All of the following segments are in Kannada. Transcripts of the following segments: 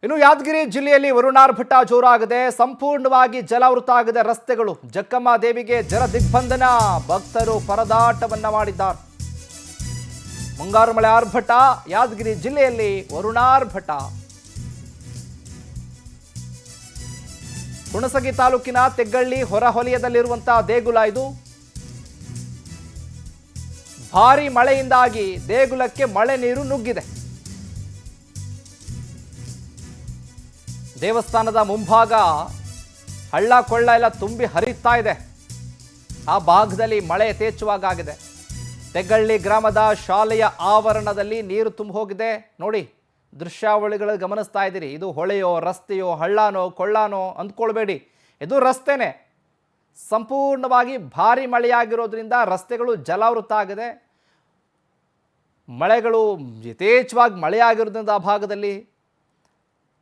ಇನ್ನು ಯಾದಗಿರಿ ಜಿಲ್ಲೆಯಲ್ಲಿ ವರುಣಾರ್ಭಟ ಜೋರಾಗಿದೆ. ಸಂಪೂರ್ಣವಾಗಿ ಜಲಾವೃತ ಆಗಿದೆ ರಸ್ತೆಗಳು. ಜಕ್ಕಮ್ಮ ದೇವಿಗೆ ಜಲ ದಿಗ್ಬಂಧನ, ಭಕ್ತರು ಪರದಾಟವನ್ನ ಮಾಡಿದ್ದಾರೆ. ಮುಂಗಾರು ಮಳೆ ಆರ್ಭಟ, ಯಾದಗಿರಿ ಜಿಲ್ಲೆಯಲ್ಲಿ ವರುಣಾರ್ಭಟ. ಹುಣಸಗಿ ತಾಲೂಕಿನ ತೆಗ್ಗಳ್ಳಿ ಹೊರವಲಯದಲ್ಲಿರುವಂತಹ ದೇಗುಲ ಇದು. ಭಾರಿ ಮಳೆಯಿಂದಾಗಿ ದೇಗುಲಕ್ಕೆ ಮಳೆ ನೀರು ನುಗ್ಗಿದೆ. ದೇವಸ್ಥಾನದ ಮುಂಭಾಗ ಹಳ್ಳ ಕೊಳ್ಳ ಎಲ್ಲ ತುಂಬಿ ಹರಿಯುತ್ತಾ ಇದೆ. ಆ ಭಾಗದಲ್ಲಿ ಮಳೆ ಯಥೇಚ್ಛವಾಗಿದೆ. ತೆಗ್ಗಳ್ಳಿ ಗ್ರಾಮದ ಶಾಲೆಯ ಆವರಣದಲ್ಲಿ ನೀರು ತುಂಬ ಹೋಗಿದೆ. ನೋಡಿ ದೃಶ್ಯಾವಳಿಗಳು ಗಮನಿಸ್ತಾ ಇದ್ದೀರಿ. ಇದು ಹೊಳೆಯೋ ರಸ್ತೆಯೋ ಹಳ್ಳನೋ ಕೊಳ್ಳನೋ ಅಂದ್ಕೊಳ್ಬೇಡಿ, ಇದು ರಸ್ತೆನೇ. ಸಂಪೂರ್ಣವಾಗಿ ಭಾರಿ ಮಳೆಯಾಗಿರೋದ್ರಿಂದ ರಸ್ತೆಗಳು ಜಲಾವೃತ ಆಗಿದೆ. ಮಳೆಗಳು ಯಥೇಚ್ಛವಾಗಿ ಮಳೆಯಾಗಿರೋದ್ರಿಂದ ಆ ಭಾಗದಲ್ಲಿ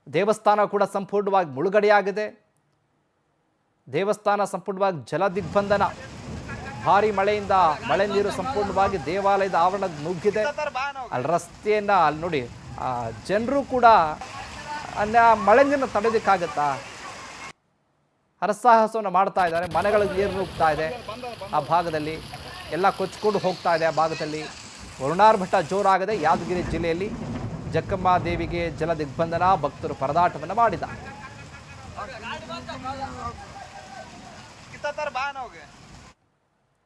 ದೇವಸ್ಥಾನ ಕೂಡ ಸಂಪೂರ್ಣವಾಗಿ ಮುಳುಗಡೆಯಾಗಿದೆ. ದೇವಸ್ಥಾನ ಸಂಪೂರ್ಣವಾಗಿ ಜಲ ದಿಗ್ಬಂಧನ. ಭಾರಿ ಮಳೆಯಿಂದ ಮಳೆ ನೀರು ಸಂಪೂರ್ಣವಾಗಿ ದೇವಾಲಯದ ಆವರಣ ನುಗ್ಗಿದೆ. ಅಲ್ಲಿ ರಸ್ತೆಯನ್ನ ಅಲ್ಲಿ ನೋಡಿ, ಜನರು ಕೂಡ ಮಳೆ ನೀರನ್ನು ತಡೆಯೋದಕ್ಕಾಗತ್ತಾ? ಹರಸಾಹಸವನ್ನು ಮಾಡ್ತಾ ಇದ್ದಾರೆ. ಮನೆಗಳಿಗೆ ನೀರು ನುಗ್ತಾ ಇದೆ. ಆ ಭಾಗದಲ್ಲಿ ಎಲ್ಲ ಕೊಚ್ಚಿಕೊಂಡು ಹೋಗ್ತಾ ಇದೆ. ಆ ಭಾಗದಲ್ಲಿ ವರುಣಾರ್ಭಟ ಜೋರಾಗಿದೆ. ಯಾದಗಿರಿ ಜಿಲ್ಲೆಯಲ್ಲಿ ಜಕ್ಕಮ್ಮ ದೇವಿಗೆ ಜಲ ದಿಗ್ಬಂಧನ, ಭಕ್ತರು ಪರದಾಟವನ್ನು ಮಾಡಿದ್ದಾರೆ.